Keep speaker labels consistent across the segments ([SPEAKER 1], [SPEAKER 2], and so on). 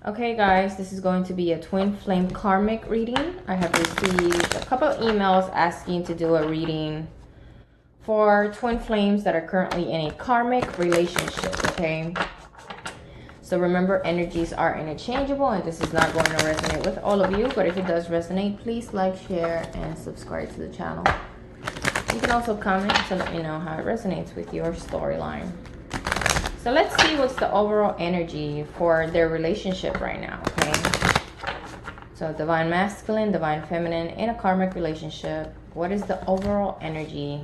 [SPEAKER 1] Okay guys, this is going to be a twin flame karmic reading. I have received a couple of emails asking to do a reading for twin flames that are currently in a karmic relationship, okay? So remember, energies are interchangeable and this is not going to resonate with all of you, but if it does resonate, please like, share, and subscribe to the channel. You can also comment to let me know how it resonates with your storyline. So let's see what's the overall energy for their relationship right now, okay? So divine masculine, divine feminine in a karmic relationship. What is the overall energy?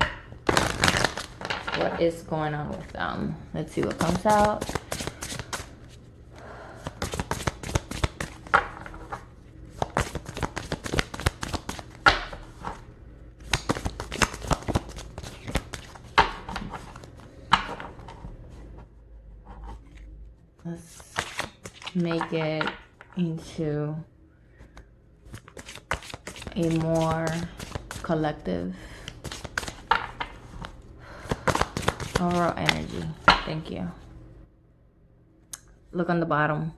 [SPEAKER 1] What is going on with them? Let's see what comes out. Let's make it into a more collective overall energy. Thank you. Look on the bottom.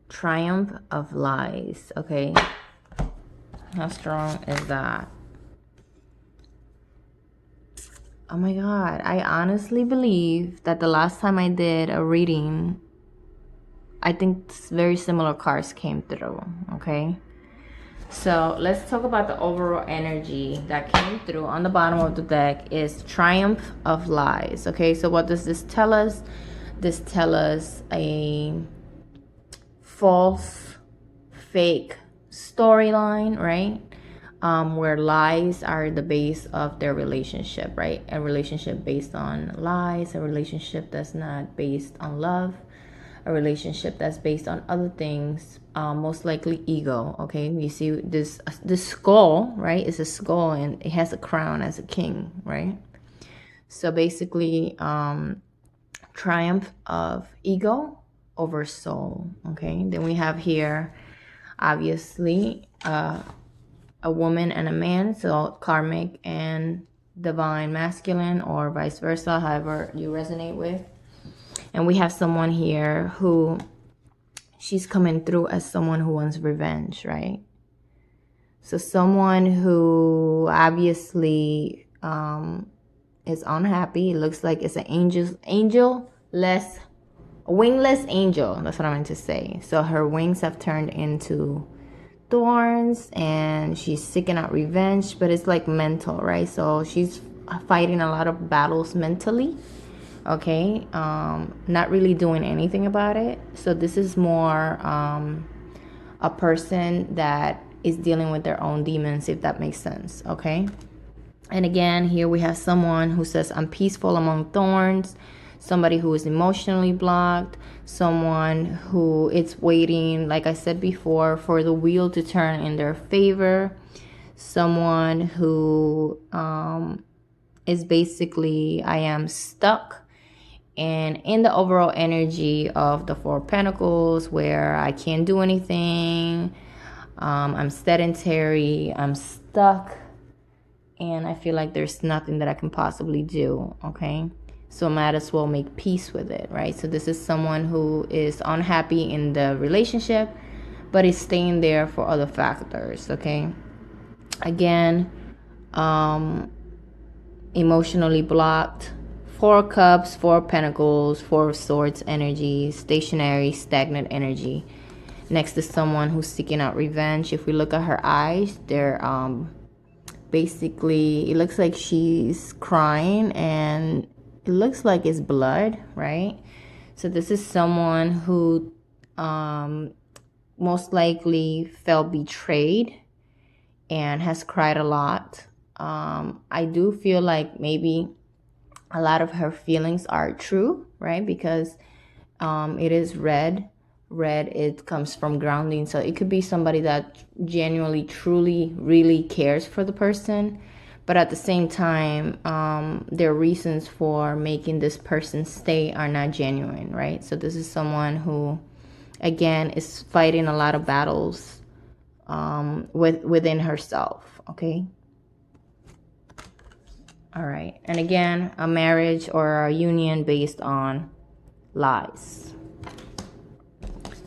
[SPEAKER 1] Triumph of lies. Okay. How strong is that? Oh my God, I honestly believe that the last time I did a reading, I think very similar cards came through, okay? So let's talk about the overall energy that came through. On the bottom of the deck is Triumph of Lies, okay? So what does this tell us? This tells us a false, fake storyline, right? Where lies are the base of their relationship, right? A relationship based on lies, a relationship that's not based on love, a relationship that's based on other things, most likely ego, okay? You see this skull, right? It's a skull and it has a crown as a king, right? So basically, triumph of ego over soul, okay? Then we have here, obviously, a woman and a man, so karmic and divine masculine, or vice versa, however you resonate with. And we have someone here who she's coming through as someone who wants revenge, right? So someone who obviously is unhappy. It looks like it's an wingless angel. That's what I meant to say. So her wings have turned into thorns and she's seeking out revenge, but it's like mental, right? So she's fighting a lot of battles mentally, okay? Not really doing anything about it. So this is more a person that is dealing with their own demons, if that makes sense, okay? And again, here we have someone who says, I'm peaceful among thorns. Somebody who is emotionally blocked, someone who is waiting, like I said before, for the wheel to turn in their favor, someone who is basically, I am stuck. And in the overall energy of the Four of Pentacles, where I can't do anything, I'm sedentary, I'm stuck, and I feel like there's nothing that I can possibly do, okay? So might as well make peace with it, right? So this is someone who is unhappy in the relationship, but is staying there for other factors, okay? Again, emotionally blocked. Four of Cups, Four of Pentacles, Four of Swords energy, stationary, stagnant energy. Next is someone who's seeking out revenge. If we look at her eyes, they're basically, it looks like she's crying and it looks like it's blood, right? So this is someone who most likely felt betrayed and has cried a lot. I do feel like maybe a lot of her feelings are true, right? Because it is red. Red, it comes from grounding. So it could be somebody that genuinely, truly, really cares for the person. But at the same time, their reasons for making this person stay are not genuine, right? So this is someone who, again, is fighting a lot of battles within herself, okay? All right. And again, a marriage or a union based on lies.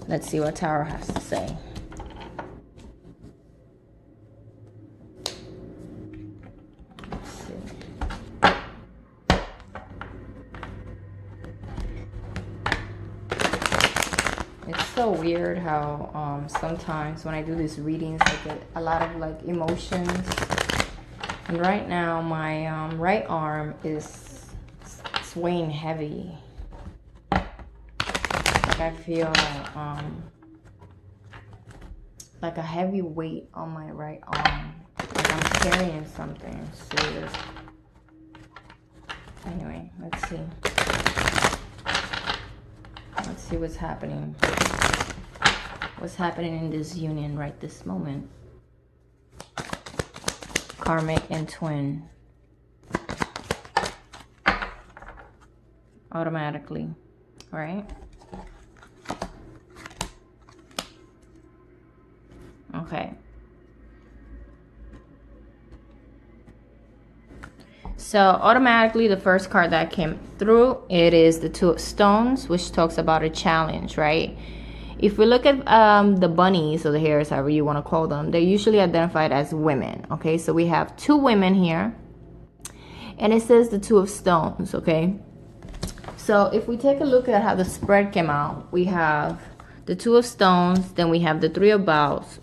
[SPEAKER 1] Let's see what Tarot has to say. It's so weird how sometimes when I do these readings I get a lot of like emotions, and right now my right arm is swaying heavy. Like I feel like a heavy weight on my right arm, like I'm carrying something serious. Anyway, let's see what's happening. What's happening in this union right this moment? Karmic and twin. Automatically, right? Okay. So automatically the first card that came through, it is the Two of Stones, which talks about a challenge, right? If we look at the bunnies or the hares, however you want to call them, they're usually identified as women. Okay, so we have two women here, and it says the Two of Stones. Okay, so if we take a look at how the spread came out, we have the Two of Stones, then we have the Three of Bows,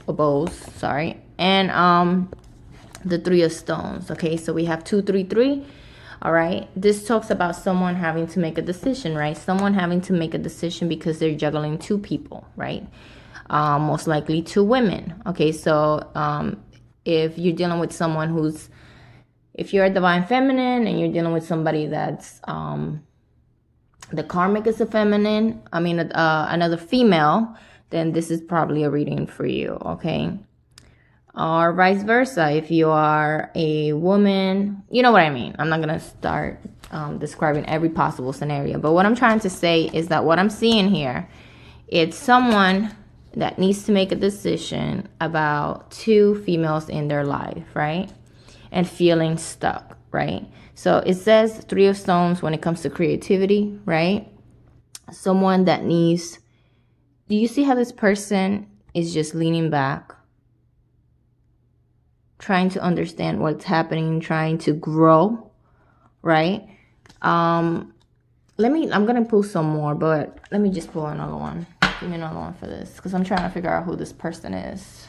[SPEAKER 1] sorry, and the Three of Stones. Okay, so we have 2, 3, 3. All right, this talks about someone having to make a decision, right? Someone having to make a decision because they're juggling two people, right? Most likely two women. Okay, so if you're dealing with someone who's, if you're a divine feminine and you're dealing with somebody that's the karmic is a feminine, I mean another female, then this is probably a reading for you. Okay, or vice versa. If you are a woman, you know what I mean. I'm not gonna start describing every possible scenario, but what I'm trying to say is that what I'm seeing here, it's someone that needs to make a decision about two females in their life, right? And feeling stuck, right? So it says Three of Stones when it comes to creativity, right? Someone that needs, do you see how this person is just leaning back, trying to understand what's happening, trying to grow, right? I'm gonna pull some more, but let me just pull another one. Give me another one for this, because I'm trying to figure out who this person is.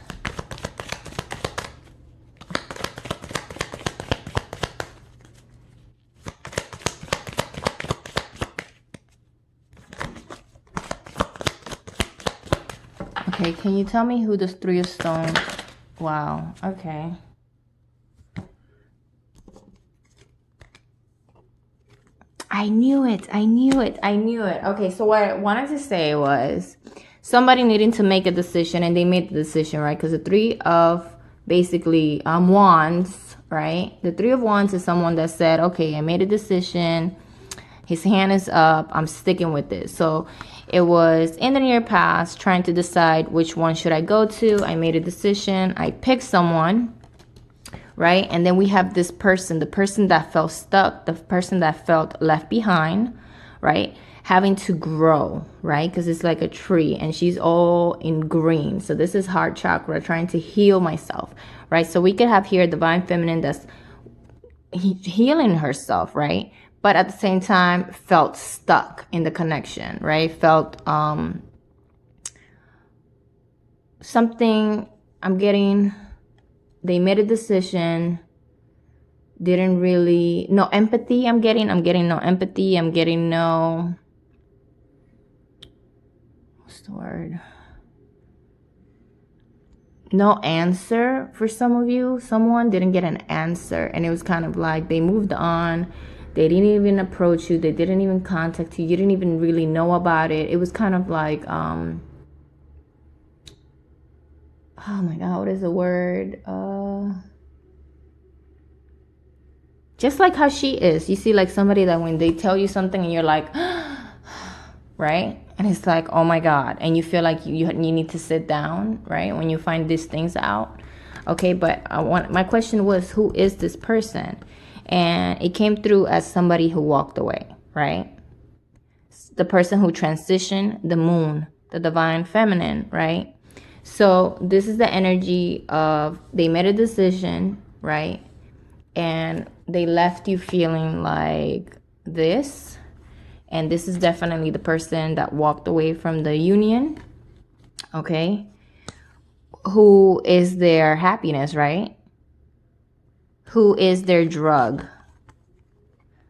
[SPEAKER 1] Okay, can you tell me who this Three of Stones? Wow, okay. I knew it. Okay, so what I wanted to say was somebody needing to make a decision, and they made the decision, right? Because the Three of basically Wands, right? The Three of Wands is someone that said, okay, I made a decision. His hand is up. I'm sticking with it. So it was in the near past trying to decide which one should I go to. I made a decision. I picked someone, right? And then we have this person, the person that felt stuck, the person that felt left behind, right? Having to grow, right? Because it's like a tree and she's all in green. So this is heart chakra, trying to heal myself, right? So we could have here divine feminine that's healing herself, right? But at the same time felt stuck in the connection, right? Felt something, I'm getting, they made a decision, didn't really, no empathy. I'm getting no empathy. I'm getting no, what's the word? No answer for some of you. Someone didn't get an answer, and it was kind of like they moved on. They didn't even approach you. They didn't even contact you. You didn't even really know about it. It was kind of like, oh my God, what is the word? Just like how she is. You see, like somebody that when they tell you something and you're like, right? And it's like, oh my God. And you feel like you need to sit down, right? When you find these things out. Okay, but my question was, who is this person? And it came through as somebody who walked away, right? The person who transitioned, the moon, the divine feminine, right? So this is the energy of they made a decision, right? And they left you feeling like this. And this is definitely the person that walked away from the union, okay? Who is their happiness, right? Who is their drug,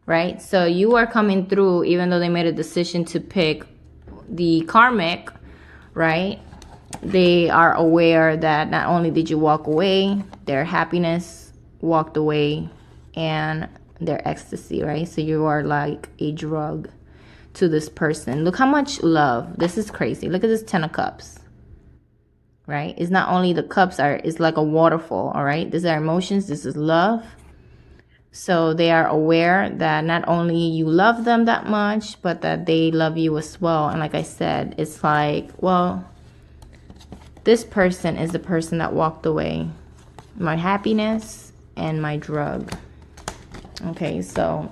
[SPEAKER 1] right? So you are coming through, even though they made a decision to pick the karmic, right? They are aware that not only did you walk away, their happiness walked away, and their ecstasy, right? So you are like a drug to this person. Look how much love. This is crazy. Look at this 10 of cups, right? It's not only the cups it's like a waterfall, all right? These are emotions. This is love. So they are aware that not only you love them that much, but that they love you as well. And like I said, it's like, well, this person is the person that walked away. My happiness and my drug. Okay, so,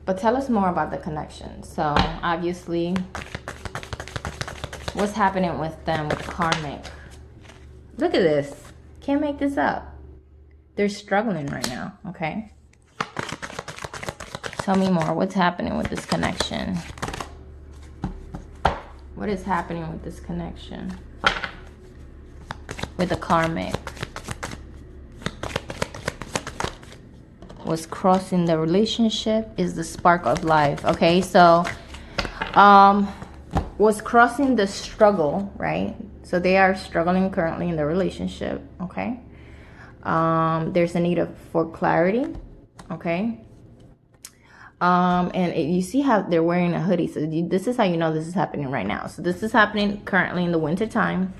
[SPEAKER 1] but tell us more about the connection. So obviously, what's happening with them, with karmic? Look at this. Can't make this up. They're struggling right now, okay? Tell me more. What's happening with this connection? What is happening with this connection? With the karmic? What's crossing the relationship is the spark of life, okay? So, what's crossing the struggle, right? So they are struggling currently in the relationship, okay? There's a need for clarity, okay? You see how they're wearing a hoodie. So this is how you know this is happening right now. So this is happening currently in the winter time.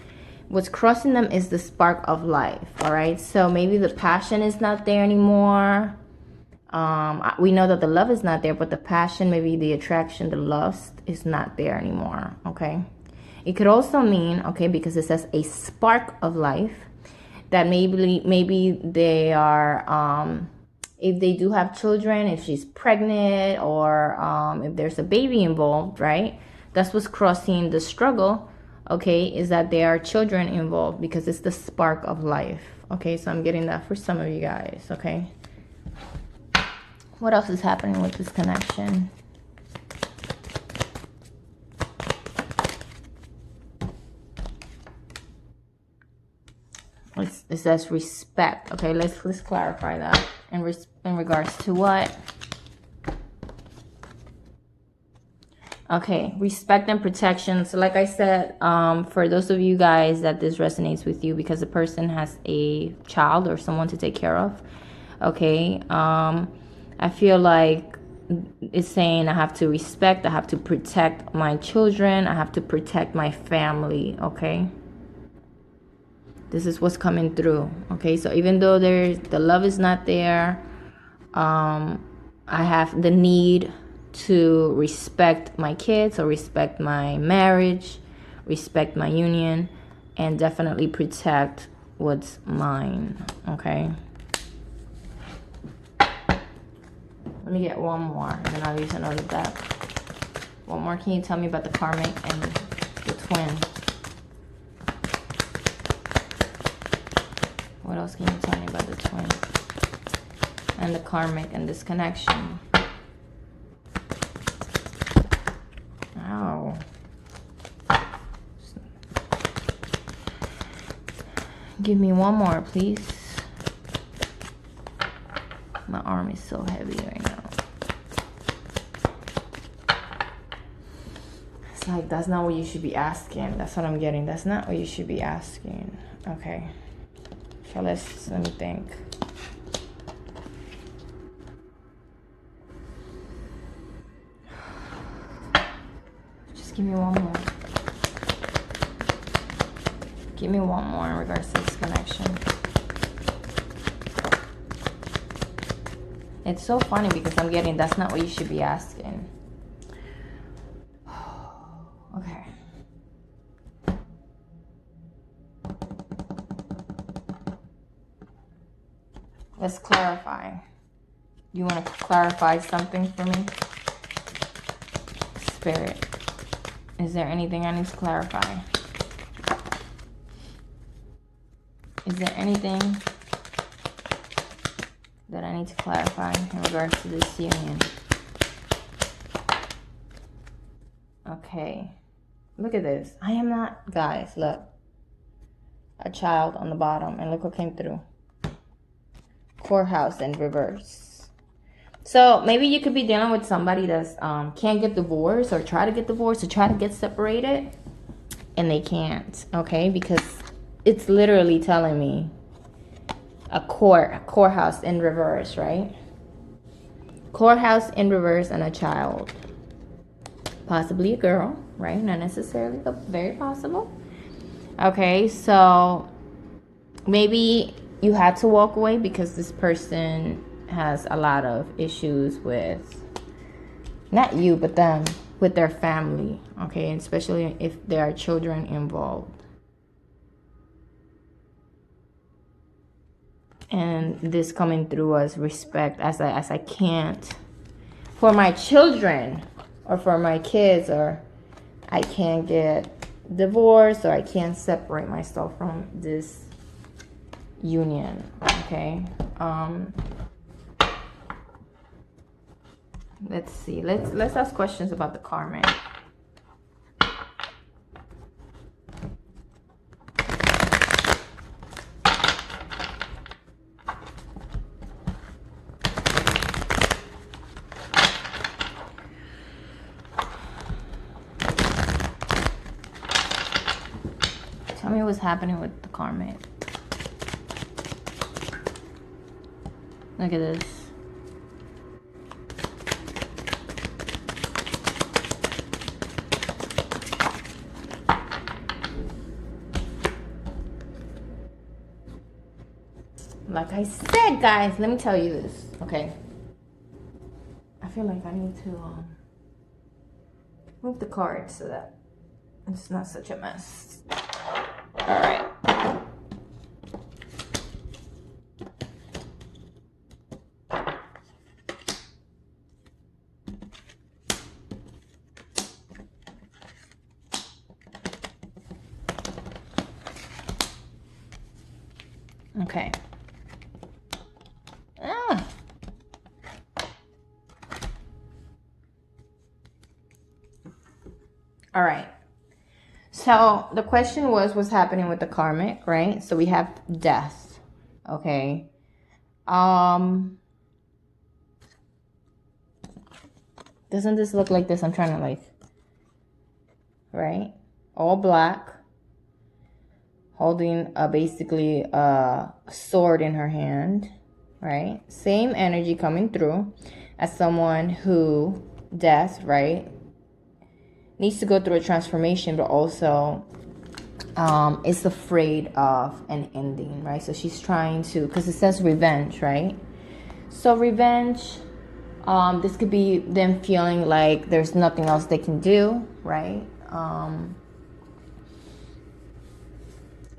[SPEAKER 1] What's crossing them is the spark of life, all right? So maybe the passion is not there anymore. We know that the love is not there, but the passion, maybe the attraction, the lust is not there anymore, okay? It could also mean, okay, because it says a spark of life, that maybe they are, if they do have children, if she's pregnant, or if there's a baby involved, right? That's what's crossing the struggle, okay, is that there are children involved, because it's the spark of life, okay? So I'm getting that for some of you guys, okay? What else is happening with this connection? It says respect. Okay, let's clarify that. In regards to what? Okay, respect and protection. So like I said, for those of you guys that this resonates with you because the person has a child or someone to take care of, okay, I feel like it's saying I have to respect, I have to protect my children, I have to protect my family, okay? This is what's coming through, okay? So even though the love is not there, I have the need to respect my kids, or respect my marriage, respect my union, and definitely protect what's mine, okay? Let me get one more, and then I'll use another deck. One more. Can you tell me about the karmic and the twin? What else can you tell me about the twin and the karmic and this connection? Ow. Give me one more, please. My arm is so heavy right now. It's like, that's not what you should be asking. That's what I'm getting. That's not what you should be asking. Okay. So let me think. Just give me one more. Give me one more in regards to this connection. It's so funny because I'm getting, that's not what you should be asking. Okay. Let's clarify. You want to clarify something for me? Spirit. Is there anything I need to clarify? Is there anything that I need to clarify in regards to this union? Okay. Look at this. I am not, guys, look. A child on the bottom. And look what came through. Courthouse in reverse. So maybe you could be dealing with somebody that's can't get divorced, or try to get divorced, or try to get separated, and they can't. Okay, because it's literally telling me a courthouse in reverse, right? Courthouse in reverse and a child, possibly a girl, right? Not necessarily, but very possible. Okay, so maybe you had to walk away because this person has a lot of issues with, not you, but them, with their family. Okay, especially if there are children involved. And this coming through as respect, as I can't, for my children or for my kids, or I can't get divorced, or I can't separate myself from this union. Okay, let's see, let's ask questions about the karmic. Tell me what's happening with the karmic. Look at this. Like I said, guys, let me tell you this, okay? I feel like I need to move the card so that it's not such a mess. All right. Okay. All right. So the question was, what's happening with the karmic, right? So we have death. Okay. Doesn't this look like this? I'm trying to like, right? All black. Holding basically a sword in her hand, right? Same energy coming through as someone who, death, right, needs to go through a transformation, but also is afraid of an ending, right? So she's trying to, because it says revenge, right? So revenge, this could be them feeling like there's nothing else they can do, right?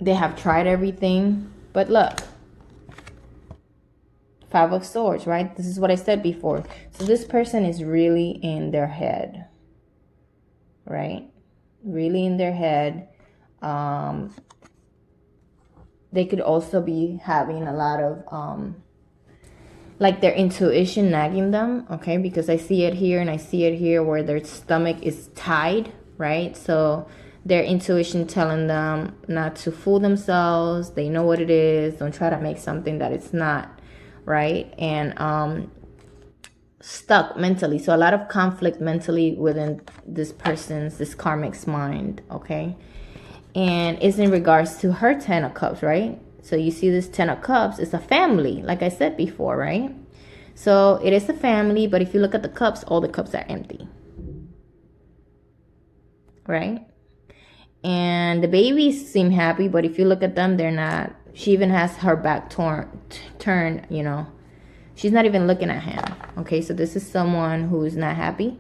[SPEAKER 1] They have tried everything, but look, 5 of Swords, right? This is what I said before. So this person is really in their head, right? Really in their head. They could also be having a lot of, like their intuition nagging them, okay? Because I see it here and I see it here where their stomach is tied, right? So their intuition telling them not to fool themselves. They know what it is. Don't try to make something that it's not, right? And stuck mentally. So a lot of conflict mentally within this karmic's mind, okay? And it's in regards to her 10 of Cups, right? So you see this 10 of Cups is a family, like I said before, right? So it is a family, but if you look at the cups, all the cups are empty, right? And the babies seem happy, but if you look at them, they're not. She even has her back turned, you know. She's not even looking at him. Okay, so this is someone who's not happy.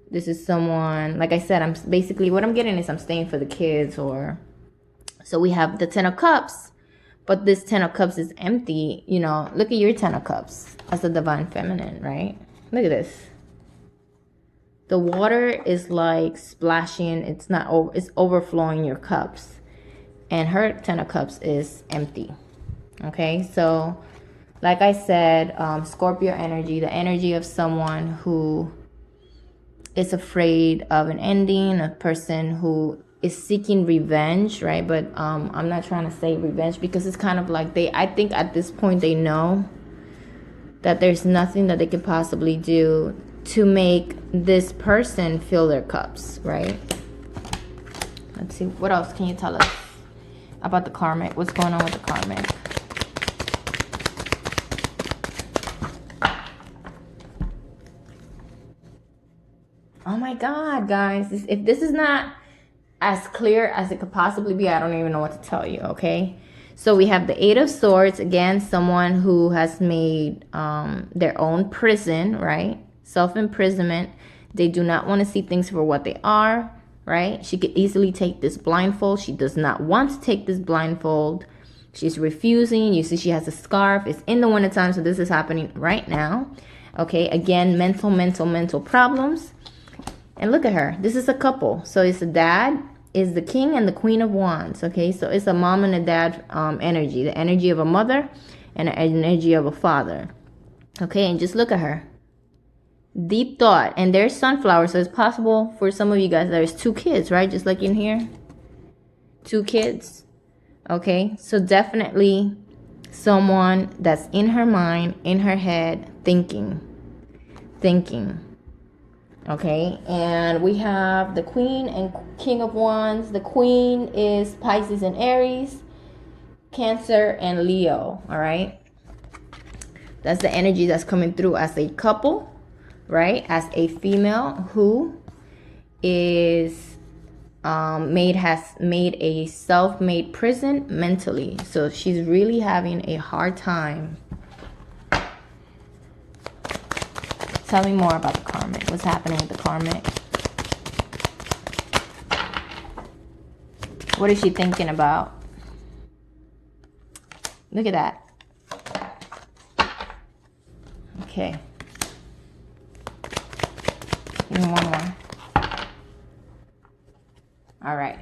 [SPEAKER 1] This is someone, like I said, I'm basically, what I'm getting is I'm staying for the kids, or, so we have the 10 of Cups, but this 10 of Cups is empty. You know, look at your 10 of Cups as the divine feminine, right? Look at this. The water is like splashing. It's not over. It's overflowing your cups. And her 10 of cups is empty. Okay, so like I said, Scorpio energy, the energy of someone who is afraid of an ending, a person who is seeking revenge, right? But I'm not trying to say revenge, because it's kind of like I think at this point they know that there's nothing that they could possibly do to make this person fill their cups, right? Let's see, what else can you tell us about the karmic? What's going on with the karmic? Oh my God, guys. If this is not as clear as it could possibly be, I don't even know what to tell you, okay? So we have the Eight of Swords. Again, someone who has made their own prison, right? Self-imprisonment. They do not want to see things for what they are, right? She could easily take this blindfold. She does not want to take this blindfold. She's refusing. You see she has a scarf. It's in the wintertime, so this is happening right now. Okay, again, mental problems. And look at her. This is a couple. So it's a dad, is the king and the queen of wands. Okay, so it's a mom and a dad energy. The energy of a mother and the energy of a father. Okay, and just look at her. Deep thought. And there's sunflower. So it's possible for some of you guys there's 2 kids, right? Just like in here. 2 kids. Okay, so definitely someone that's in her mind, in her head, thinking. Okay, and we have the Queen and King of Wands. The Queen is Pisces and Aries, Cancer and Leo, all right? That's the energy that's coming through as a couple, right? As a female who is has made a self-made prison mentally. So she's really having a hard time. Tell me more about the karmic. What's happening with the karmic? What is she thinking about? Look at that. Okay. Give me one more. All right.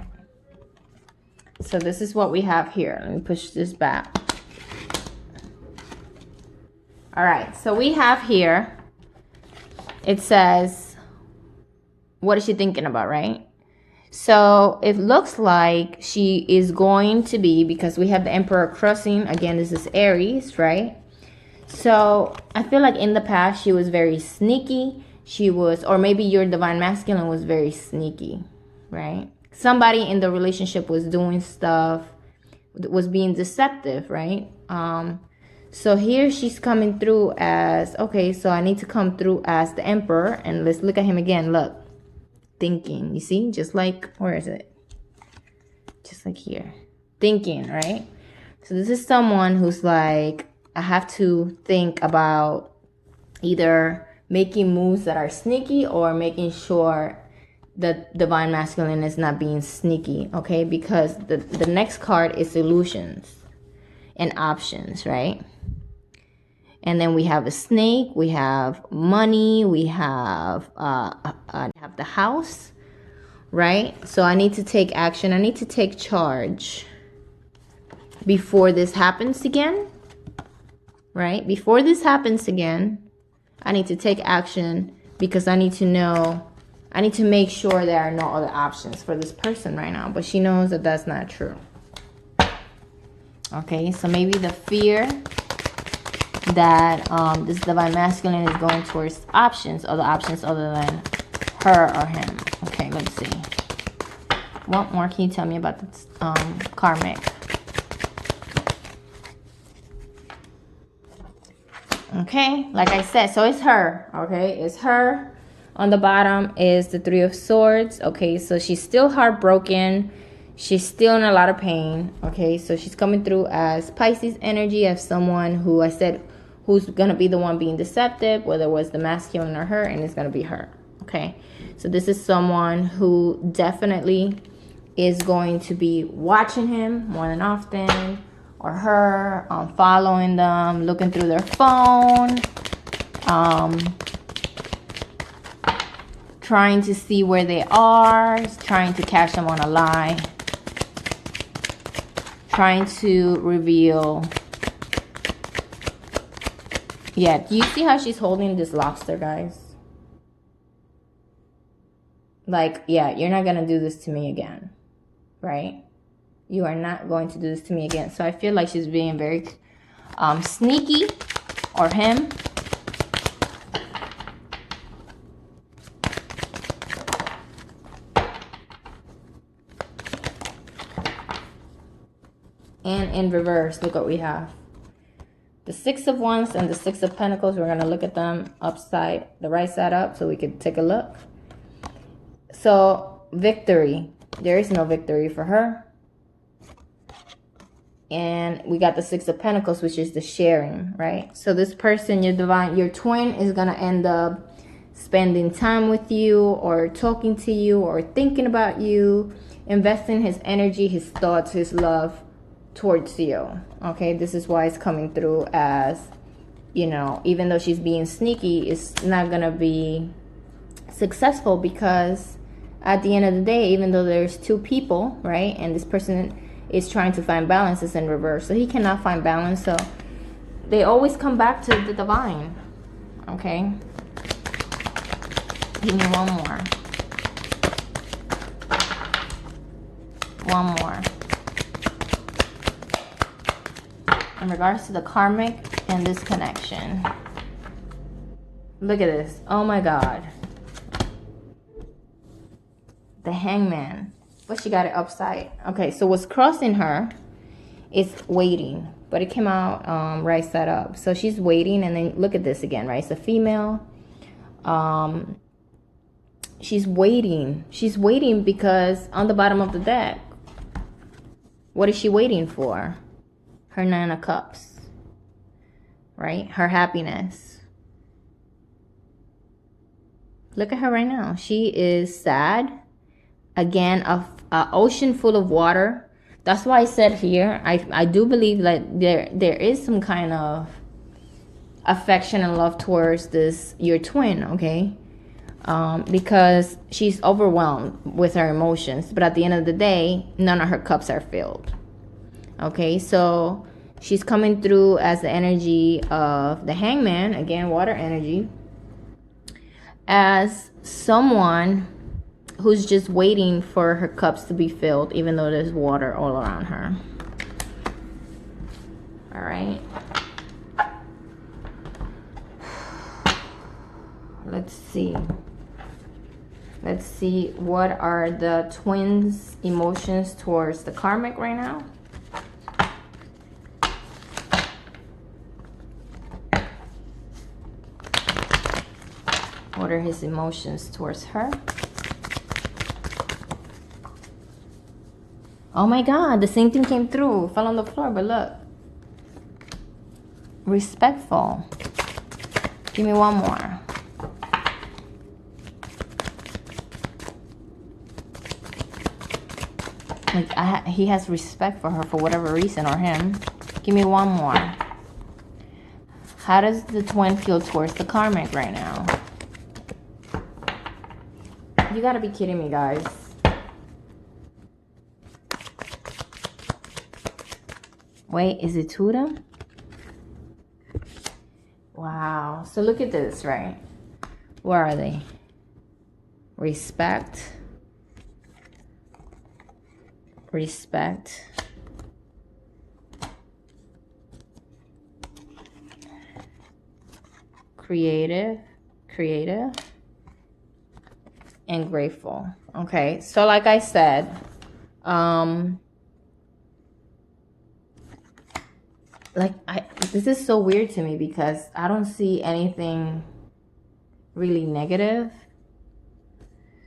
[SPEAKER 1] So this is what we have here. Let me push this back. All right. So we have here, it says, what is she thinking about, right? So it looks like she is going to be, because we have the Emperor crossing. Again, this is Aries, right? So I feel like in the past she was very sneaky. She was, or maybe your divine masculine was very sneaky, right? Somebody in the relationship was doing stuff, was being deceptive, right? So here she's coming through as, okay, so I need to come through as the Emperor. And let's look at him again. Look, thinking, you see, just like, where is it? Just like here, thinking, right? So this is someone who's like, I have to think about either making moves that are sneaky or making sure the divine masculine is not being sneaky, okay? Because the next card is solutions and options, right? And then we have a snake, we have money, we have the house, right? So I need to take action. I need to take charge before this happens again, right? Before this happens again, I need to take action because I need to know, I need to make sure there are no other options for this person right now. But she knows that that's not true. Okay, so maybe the fear that this divine masculine is going towards options, other options other than her or him. Okay, let's see. What more can you tell me about this karmic? Okay, like I said, so it's her. Okay, it's her. On the bottom is the Three of Swords. Okay, so she's still heartbroken. She's still in a lot of pain. Okay, so she's coming through as Pisces energy, as someone who I said who's gonna be the one being deceptive, whether it was the masculine or her, and it's gonna be her. Okay, so this is someone who definitely is going to be watching him more than often, or her, following them, looking through their phone, trying to see where they are, trying to catch them on a lie, trying to reveal. Yeah, do you see how she's holding this lobster, guys? Like, yeah, you're not gonna do this to me again, right? You are not going to do this to me again. So I feel like she's being very sneaky, or him. And in reverse, look what we have. The Six of Wands and the Six of Pentacles. We're going to look at them upside, the right side up, so we could take a look. So, victory. There is no victory for her. And we got the Six of Pentacles, which is the sharing, right? So this person, your twin, is going to end up spending time with you, or talking to you, or thinking about you, investing his energy, his thoughts, his love towards you. Okay, this is why it's coming through as, you know, even though she's being sneaky, it's not gonna be successful, because at the end of the day, even though there's two people, right, and this person is trying to find balance, is in reverse, so he cannot find balance. So they always come back to the divine. Okay, give me one more. One more. In regards to the karmic and this connection. Look at this. Oh my God. The Hangman. But she got it upside. Okay, so what's crossing her is waiting. But it came out right side up. So she's waiting, and then look at this again, right? It's a female. She's waiting. She's waiting because on the bottom of the deck, what is she waiting for? Her Nine of Cups, right? Her happiness. Look at her right now. She is sad. Again, a ocean full of water. That's why I said here, I do believe that there is some kind of affection and love towards this, your twin, okay? Because she's overwhelmed with her emotions. But at the end of the day, none of her cups are filled. Okay, so she's coming through as the energy of the Hangman, again, water energy, as someone who's just waiting for her cups to be filled, even though there's water all around her. All right. Let's see. Let's see, what are the twins' emotions towards the karmic right now? What are his emotions towards her? Oh my God, the same thing came through. Fell on the floor, but look. Respectful. Give me one more. Like he has respect for her for whatever reason, or him. Give me one more. How does the twin feel towards the karmic right now? You gotta be kidding me, guys. Wait, is it two of them? Wow. So look at this, right? Where are they? Respect. Respect. Creative. Creative. And grateful. Okay, so like I said, this is so weird to me, because I don't see anything really negative.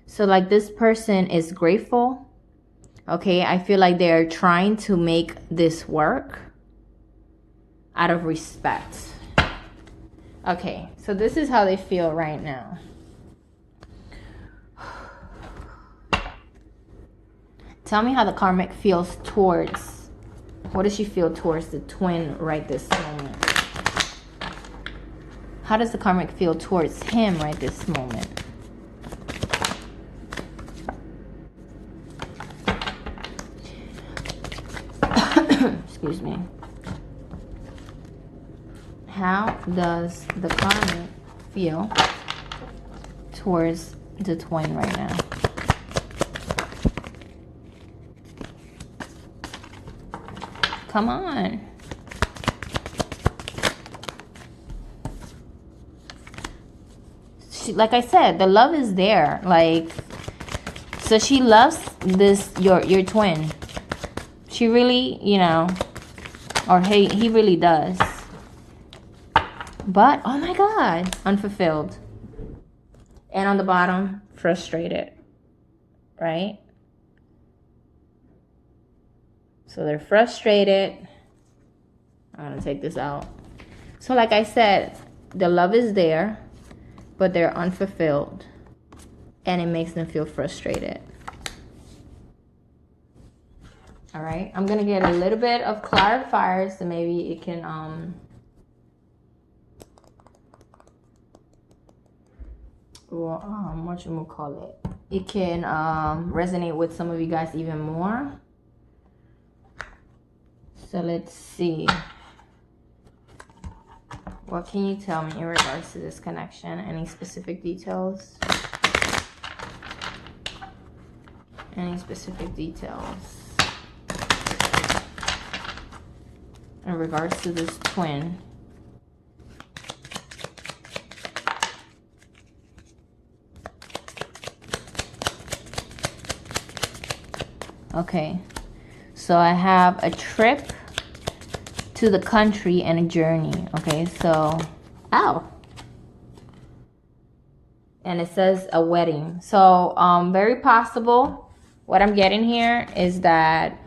[SPEAKER 1] So like, this person is grateful. Okay, I feel like they're trying to make this work out of respect. Okay, so this is how they feel right now. Tell me how the karmic feels towards, what does she feel towards the twin right this moment? How does the karmic feel towards him right this moment? excuse me. How does the karmic feel towards the twin right now? Come on. Like I said, the love is there. Like, so she loves this, your twin. She really, you know, or he really does. But, oh my God, unfulfilled. And on the bottom, frustrated, right? So they're frustrated. I'm gonna take this out. So like I said, the love is there, but they're unfulfilled. And it makes them feel frustrated. All right, I'm gonna get a little bit of clarifier so maybe it can, what you call it? It can resonate with some of you guys even more. So let's see. What can you tell me in regards to this connection? Any specific details? Any specific details in regards to this twin? Okay, so I have a trip to the country and a journey. Okay, so, ow. And it says a wedding. So, very possible. What I'm getting here is that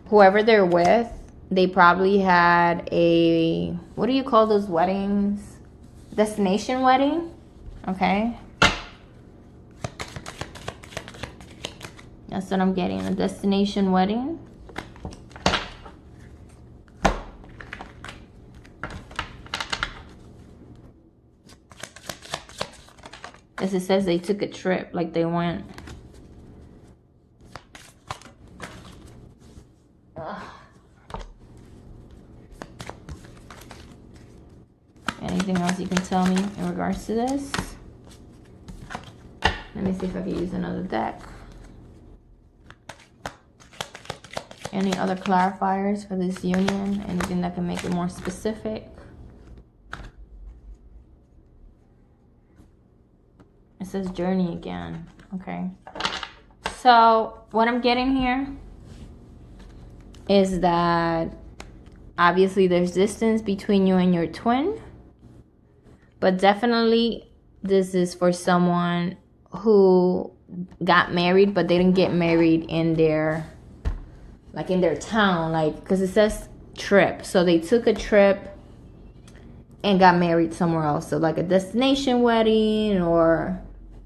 [SPEAKER 1] whoever they're with, they probably had a, what do you call those weddings? Destination wedding. Okay. That's what I'm getting, a destination wedding. As it says, they took a trip, like they went. Ugh. Anything else you can tell me in regards to this? Let me see if I can use another deck. Any other clarifiers for this union? Anything that can make it more specific? It says journey again. Okay. So what I'm getting here is that obviously there's distance between you and your twin. But definitely this is for someone who got married, but they didn't get married in their, like in their town, like, because it says trip. So they took a trip and got married somewhere else. So like a destination wedding, or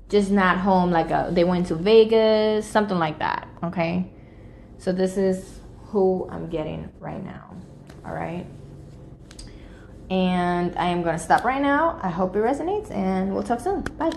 [SPEAKER 1] just not home, like they went to Vegas, something like that. Okay, so this is who I'm getting right now. All right, and I am going to stop right now. I hope it resonates, and we'll talk soon. Bye.